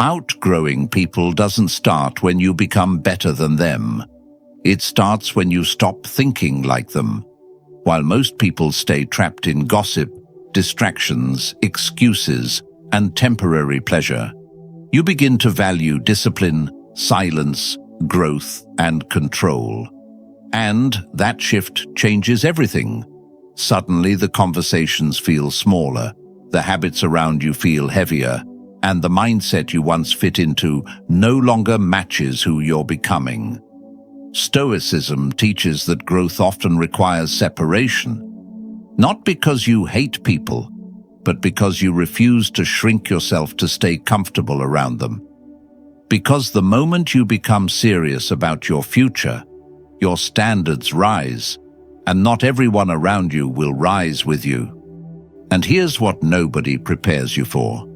Outgrowing people doesn't start when you become better than them. It starts when you stop thinking like them. While most people stay trapped in gossip, distractions, excuses, and temporary pleasure, you begin to value discipline, silence, growth, and control. And that shift changes everything. Suddenly, the conversations feel smaller, the habits around you feel heavier, and the mindset you once fit into no longer matches who you're becoming. Stoicism teaches that growth often requires separation, not because you hate people, but because you refuse to shrink yourself to stay comfortable around them. Because the moment you become serious about your future, your standards rise, and not everyone around you will rise with you. And here's what nobody prepares you for.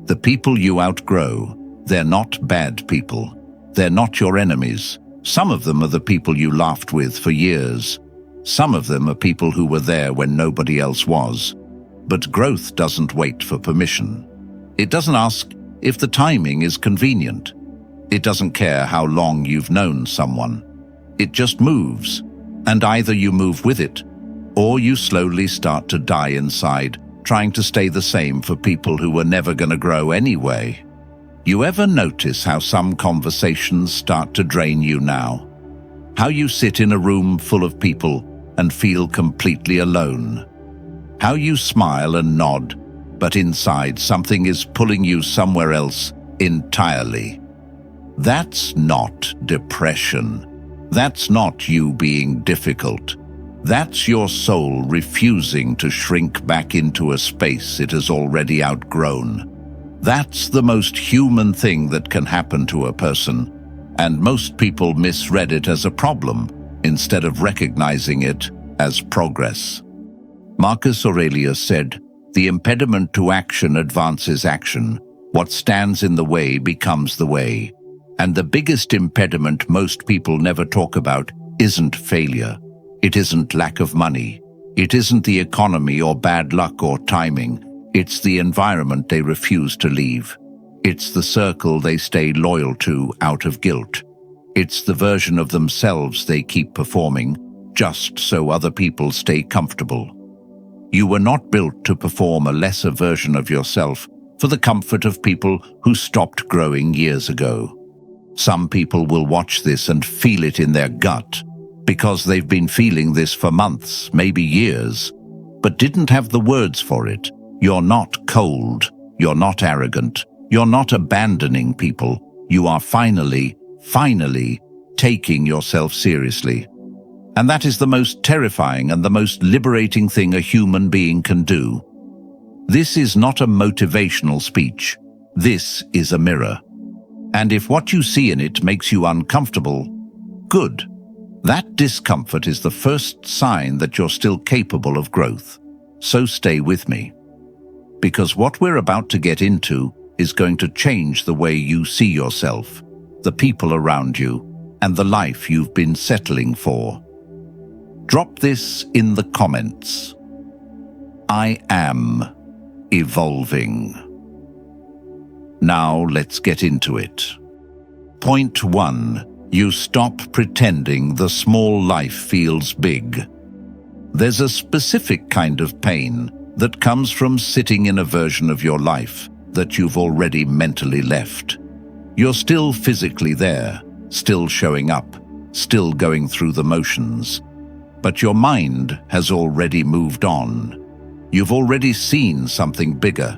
The people you outgrow, they're not bad people. They're not your enemies. Some of them are the people you laughed with for years. Some of them are people who were there when nobody else was. But growth doesn't wait for permission. It doesn't ask if the timing is convenient. It doesn't care how long you've known someone. It just moves, and either you move with it, or you slowly start to die inside, trying to stay the same for people who were never going to grow anyway. You ever notice how some conversations start to drain you now? How you sit in a room full of people and feel completely alone? How you smile and nod, but inside something is pulling you somewhere else entirely? That's not depression. That's not you being difficult. That's your soul refusing to shrink back into a space it has already outgrown. That's the most human thing that can happen to a person, and most people misread it as a problem instead of recognizing it as progress. Marcus Aurelius said, "The impediment to action advances action. What stands in the way becomes the way." And the biggest impediment most people never talk about isn't failure. It isn't lack of money. It isn't the economy or bad luck or timing. It's the environment they refuse to leave. It's the circle they stay loyal to out of guilt. It's the version of themselves they keep performing, just so other people stay comfortable. You were not built to perform a lesser version of yourself for the comfort of people who stopped growing years ago. Some people will watch this and feel it in their gut, because they've been feeling this for months, maybe years, but didn't have the words for it. You're not cold. You're not arrogant. You're not abandoning people. You are finally taking yourself seriously. And that is the most terrifying and the most liberating thing a human being can do. This is not a motivational speech. This is a mirror. And if what you see in it makes you uncomfortable, good. That discomfort is the first sign that you're still capable of growth. So stay with me. Because what we're about to get into is going to change the way you see yourself, the people around you, and the life you've been settling for. Drop this in the comments. I am evolving. Now let's get into it. Point 1. You stop pretending the small life feels big. There's a specific kind of pain that comes from sitting in a version of your life that you've already mentally left. You're still physically there, still showing up, still going through the motions. But your mind has already moved on. You've already seen something bigger.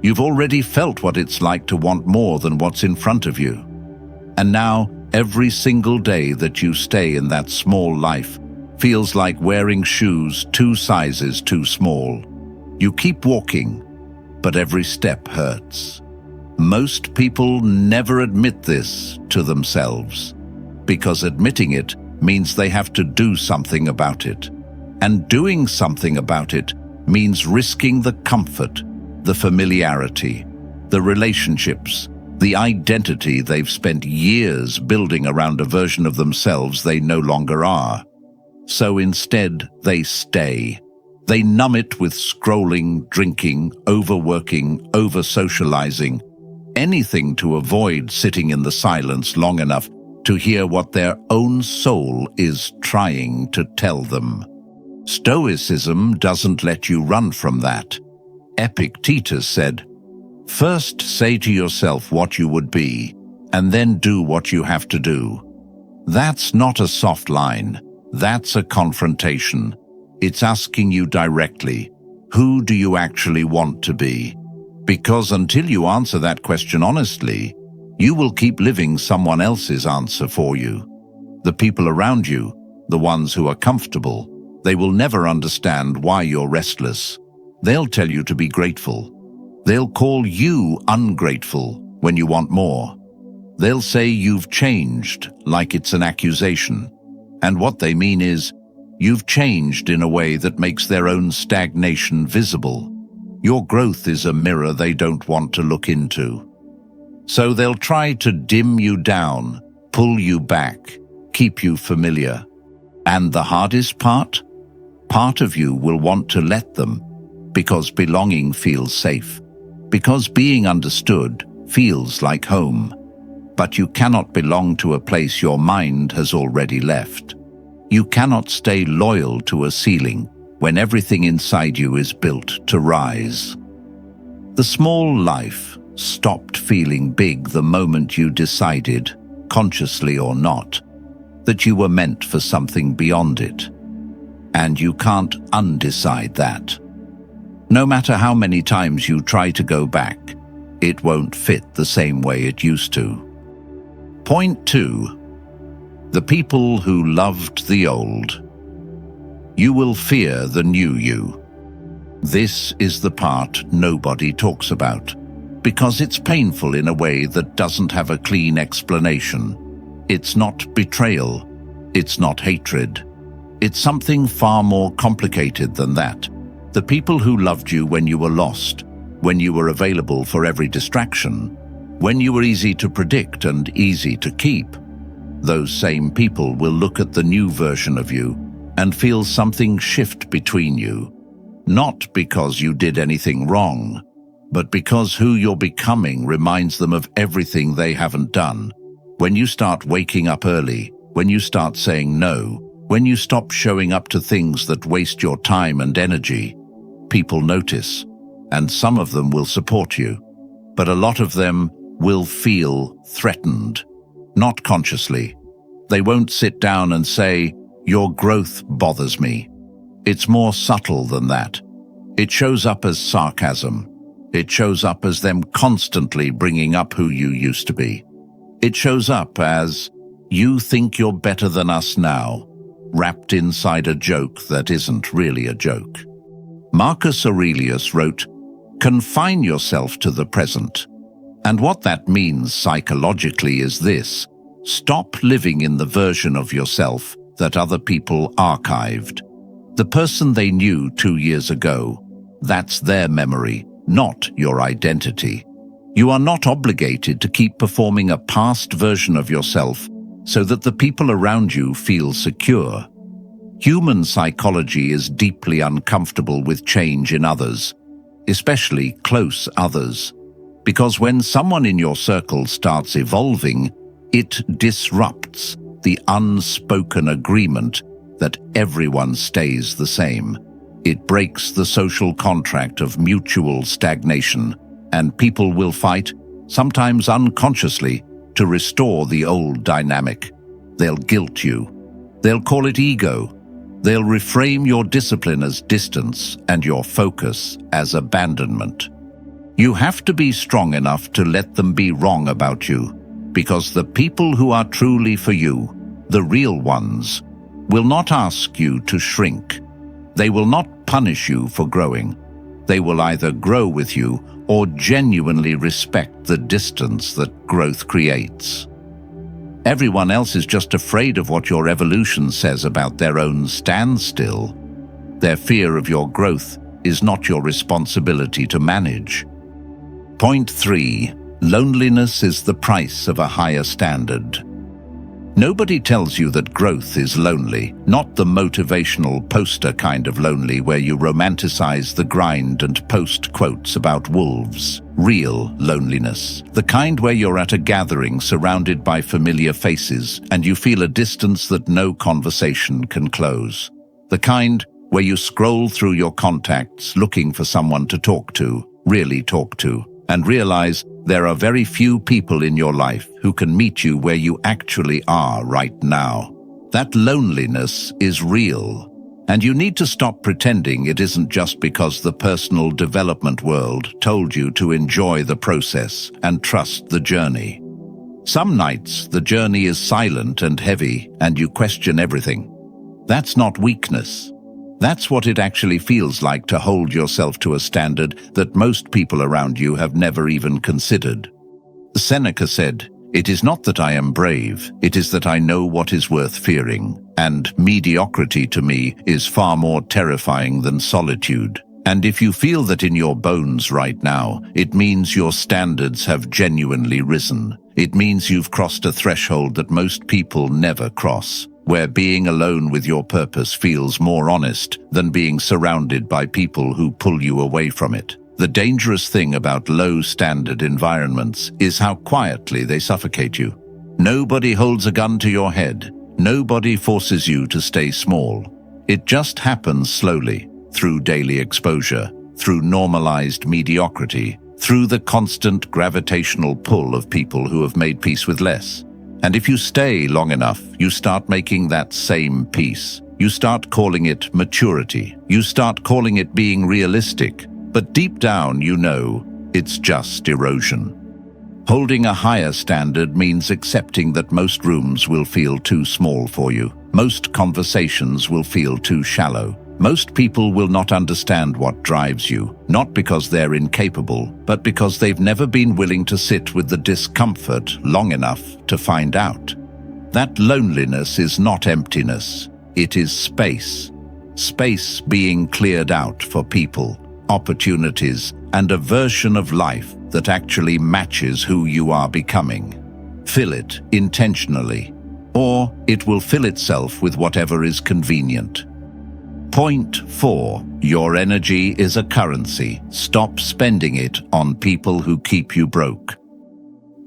You've already felt what it's like to want more than what's in front of you. And now, every single day that you stay in that small life feels like wearing shoes 2 sizes too small. You keep walking, but every step hurts. Most people never admit this to themselves, because admitting it means they have to do something about it. And doing something about it means risking the comfort, the familiarity, the relationships, the identity they've spent years building around a version of themselves they no longer are. So instead, they stay. They numb it with scrolling, drinking, overworking, over-socializing, anything to avoid sitting in the silence long enough to hear what their own soul is trying to tell them. Stoicism doesn't let you run from that. Epictetus said, "First say to yourself what you would be, and then do what you have to do." That's not a soft line. That's a confrontation. It's asking you directly, who do you actually want to be? Because until you answer that question honestly, you will keep living someone else's answer for you. The people around you, the ones who are comfortable, they will never understand why you're restless. They'll tell you to be grateful. They'll call you ungrateful when you want more. They'll say you've changed like it's an accusation. And what they mean is, you've changed in a way that makes their own stagnation visible. Your growth is a mirror they don't want to look into. So they'll try to dim you down, pull you back, keep you familiar. And the hardest part? Part of you will want to let them, because belonging feels safe, because being understood feels like home. But you cannot belong to a place your mind has already left. You cannot stay loyal to a ceiling when everything inside you is built to rise. The small life stopped feeling big the moment you decided, consciously or not, that you were meant for something beyond it. And you can't undecide that. No matter how many times you try to go back, it won't fit the same way it used to. Point 2. The people who loved the old. You will fear the new you. This is the part nobody talks about, because it's painful in a way that doesn't have a clean explanation. It's not betrayal. It's not hatred. It's something far more complicated than that. The people who loved you when you were lost, when you were available for every distraction, when you were easy to predict and easy to keep, those same people will look at the new version of you and feel something shift between you. Not because you did anything wrong, but because who you're becoming reminds them of everything they haven't done. When you start waking up early, when you start saying no, when you stop showing up to things that waste your time and energy, people notice, and some of them will support you, but a lot of them will feel threatened, not consciously. They won't sit down and say, "Your growth bothers me." It's more subtle than that. It shows up as sarcasm. It shows up as them constantly bringing up who you used to be. It shows up as, "You think you're better than us now," wrapped inside a joke that isn't really a joke. Marcus Aurelius wrote, "Confine yourself to the present." And what that means psychologically is this: stop living in the version of yourself that other people archived. The person they knew 2 years ago, that's their memory, not your identity. You are not obligated to keep performing a past version of yourself so that the people around you feel secure. Human psychology is deeply uncomfortable with change in others, especially close others, because when someone in your circle starts evolving, it disrupts the unspoken agreement that everyone stays the same. It breaks the social contract of mutual stagnation, and people will fight, sometimes unconsciously, to restore the old dynamic. They'll guilt you. They'll call it ego. They'll reframe your discipline as distance and your focus as abandonment. You have to be strong enough to let them be wrong about you, because the people who are truly for you, the real ones, will not ask you to shrink. They will not punish you for growing. They will either grow with you or genuinely respect the distance that growth creates. Everyone else is just afraid of what your evolution says about their own standstill. Their fear of your growth is not your responsibility to manage. Point 3. Loneliness is the price of a higher standard. Nobody tells you that growth is lonely, not the motivational poster kind of lonely where you romanticize the grind and post quotes about wolves. real loneliness. The kind where you're at a gathering surrounded by familiar faces and you feel a distance that no conversation can close. The kind where you scroll through your contacts looking for someone to talk to, really talk to, and realize there are very few people in your life who can meet you where you actually are right now. That loneliness is real. And you need to stop pretending it isn't just because the personal development world told you to enjoy the process and trust the journey. Some nights, the journey is silent and heavy, and you question everything. That's not weakness. That's what it actually feels like to hold yourself to a standard that most people around you have never even considered. Seneca said, "It is not that I am brave, it is that I know what is worth fearing. And mediocrity to me is far more terrifying than solitude." And if you feel that in your bones right now, it means your standards have genuinely risen. It means you've crossed a threshold that most people never cross, where being alone with your purpose feels more honest than being surrounded by people who pull you away from it. The dangerous thing about low-standard environments is how quietly they suffocate you. Nobody holds a gun to your head. Nobody forces you to stay small. It just happens slowly, through daily exposure, through normalized mediocrity, through the constant gravitational pull of people who have made peace with less. And if you stay long enough, you start making that same peace. You start calling it maturity. You start calling it being realistic. But deep down, you know, it's just erosion. Holding a higher standard means accepting that most rooms will feel too small for you. Most conversations will feel too shallow. Most people will not understand what drives you, not because they're incapable, but because they've never been willing to sit with the discomfort long enough to find out. That loneliness is not emptiness, it is space. Space being cleared out for people, opportunities, and a version of life that actually matches who you are becoming. Fill it intentionally, or it will fill itself with whatever is convenient. Point 4. Your energy is a currency. Stop spending it on people who keep you broke.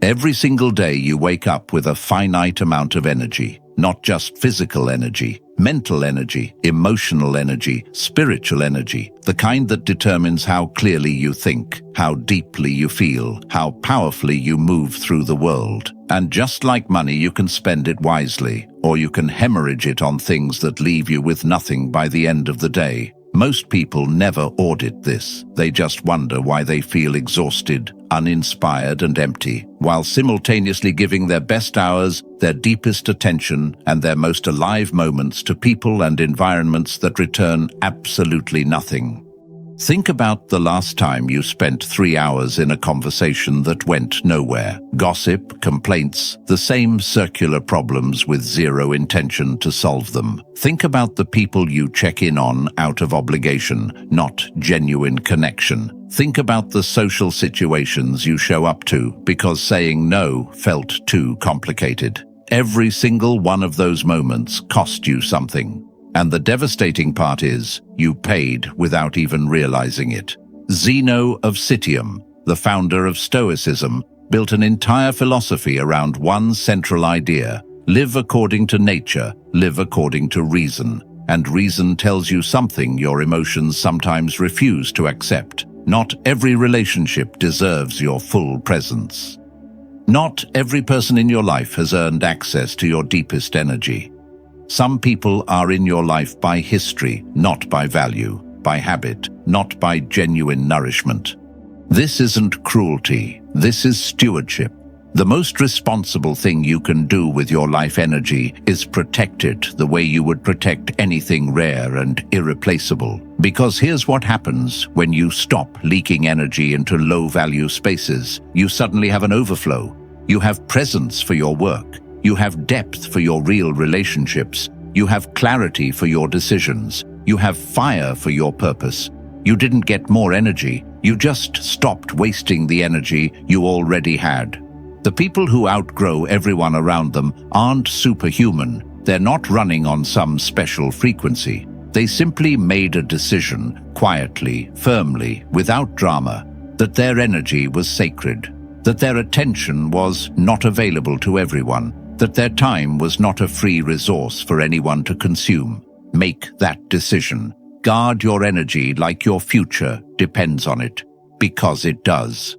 Every single day you wake up with a finite amount of energy, not just physical energy, mental energy, emotional energy, spiritual energy, the kind that determines how clearly you think, how deeply you feel, how powerfully you move through the world. And just like money, you can spend it wisely, or you can hemorrhage it on things that leave you with nothing by the end of the day. Most people never audit this. They just wonder why they feel exhausted, uninspired, and empty, while simultaneously giving their best hours, their deepest attention, and their most alive moments to people and environments that return absolutely nothing. Think about the last time you spent 3 hours in a conversation that went nowhere. Gossip, complaints, the same circular problems with zero intention to solve them. Think about the people you check in on out of obligation, not genuine connection. Think about the social situations you show up to because saying no felt too complicated. Every single one of those moments cost you something. And the devastating part is, you paid without even realizing it. Zeno of Citium, the founder of Stoicism, built an entire philosophy around one central idea: live according to nature, live according to reason. And reason tells you something your emotions sometimes refuse to accept. Not every relationship deserves your full presence. Not every person in your life has earned access to your deepest energy. Some people are in your life by history, not by value, by habit, not by genuine nourishment. This isn't cruelty, this is stewardship. The most responsible thing you can do with your life energy is protect it the way you would protect anything rare and irreplaceable. Because here's what happens when you stop leaking energy into low-value spaces. You suddenly have an overflow. You have presence for your work. You have depth for your real relationships. You have clarity for your decisions. You have fire for your purpose. You didn't get more energy. You just stopped wasting the energy you already had. The people who outgrow everyone around them aren't superhuman. They're not running on some special frequency. They simply made a decision, quietly, firmly, without drama. that their energy was sacred, that their attention was not available to everyone, that their time was not a free resource for anyone to consume. Make that decision. Guard your energy like your future depends on it, because it does.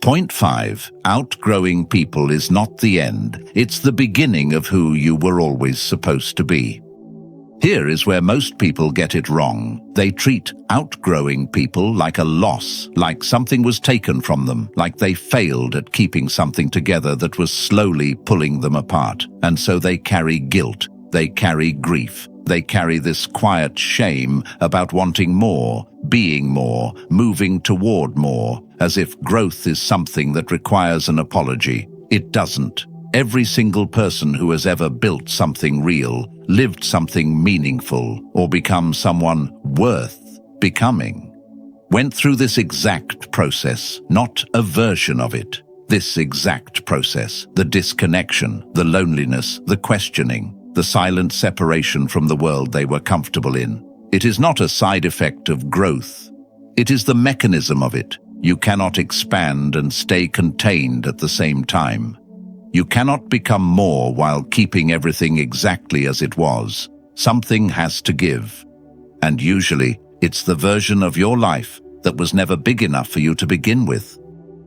Point 5. Outgrowing people is not the end. It's the beginning of who you were always supposed to be. Here is where most people get it wrong. They treat outgrowing people like a loss, like something was taken from them, like they failed at keeping something together that was slowly pulling them apart. And so they carry guilt, they carry grief, they carry this quiet shame about wanting more, being more, moving toward more, as if growth is something that requires an apology. It doesn't. Every single person who has ever built something real, lived something meaningful, or become someone worth becoming, went through this exact process, not a version of it. This exact process, the disconnection, the loneliness, the questioning, the silent separation from the world they were comfortable in. It is not a side effect of growth. It is the mechanism of it. You cannot expand and stay contained at the same time. You cannot become more while keeping everything exactly as it was. Something has to give. And usually, it's the version of your life that was never big enough for you to begin with.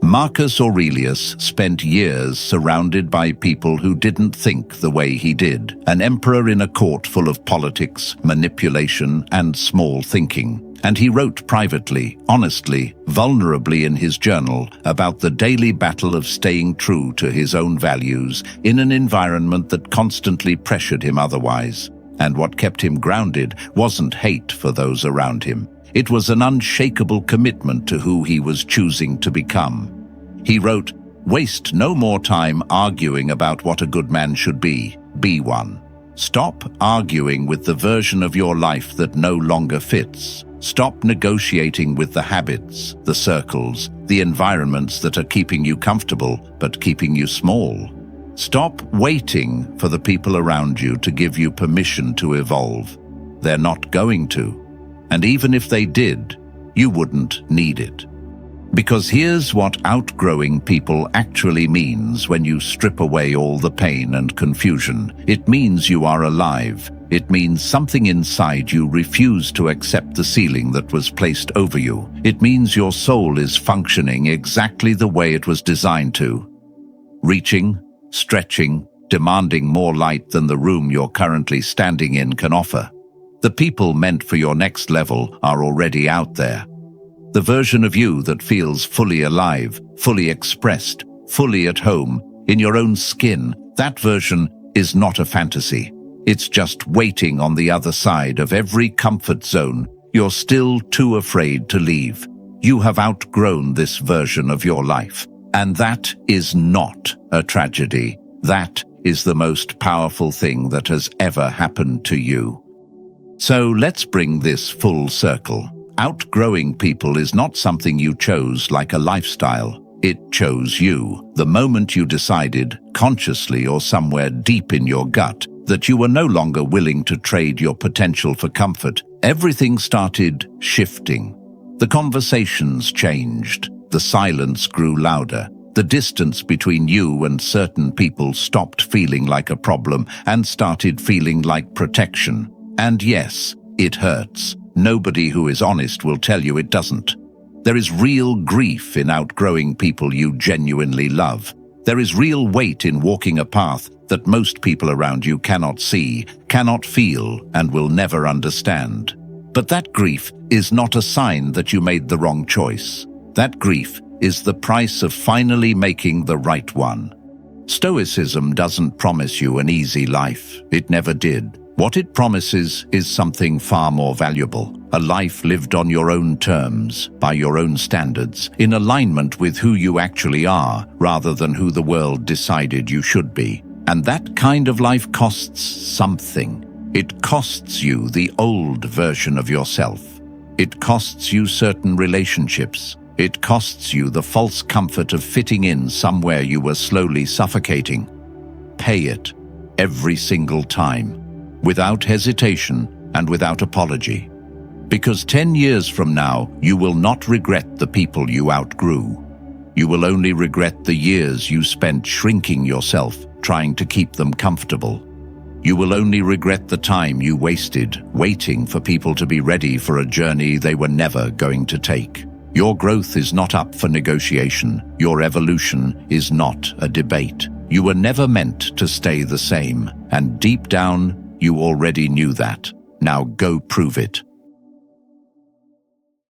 Marcus Aurelius spent years surrounded by people who didn't think the way he did, an emperor in a court full of politics, manipulation, and small thinking. And he wrote privately, honestly, vulnerably in his journal about the daily battle of staying true to his own values in an environment that constantly pressured him otherwise. And what kept him grounded wasn't hate for those around him. It was an unshakable commitment to who he was choosing to become. He wrote, "Waste no more time arguing about what a good man should be. Be one. Stop arguing with the version of your life that no longer fits. Stop negotiating with the habits, the circles, the environments that are keeping you comfortable but keeping you small. Stop waiting for the people around you to give you permission to evolve. They're not going to. And even if they did, you wouldn't need it." Because here's what outgrowing people actually means when you strip away all the pain and confusion. It means you are alive. It means something inside you refused to accept the ceiling that was placed over you. It means your soul is functioning exactly the way it was designed to. Reaching, stretching, demanding more light than the room you're currently standing in can offer. The people meant for your next level are already out there. The version of you that feels fully alive, fully expressed, fully at home, in your own skin, that version is not a fantasy. It's just waiting on the other side of every comfort zone. You're still too afraid to leave. You have outgrown this version of your life. And that is not a tragedy. That is the most powerful thing that has ever happened to you. So let's bring this full circle. Outgrowing people is not something you chose like a lifestyle. It chose you. The moment you decided, consciously or somewhere deep in your gut, that you were no longer willing to trade your potential for comfort, everything started shifting. The conversations changed. The silence grew louder. The distance between you and certain people stopped feeling like a problem and started feeling like protection. And yes, it hurts. Nobody who is honest will tell you it doesn't. There is real grief in outgrowing people you genuinely love. There is real weight in walking a path that most people around you cannot see, cannot feel, and will never understand. But that grief is not a sign that you made the wrong choice. That grief is the price of finally making the right one. Stoicism doesn't promise you an easy life. It never did. What it promises is something far more valuable, a life lived on your own terms, by your own standards, in alignment with who you actually are, rather than who the world decided you should be. And that kind of life costs something. It costs you the old version of yourself. It costs you certain relationships. It costs you the false comfort of fitting in somewhere you were slowly suffocating. Pay it, every single time. Without hesitation and without apology. Because 10 years from now, you will not regret the people you outgrew. You will only regret the years you spent shrinking yourself, trying to keep them comfortable. You will only regret the time you wasted waiting for people to be ready for a journey they were never going to take. Your growth is not up for negotiation. Your evolution is not a debate. You were never meant to stay the same, and deep down, you already knew that. Now go prove it.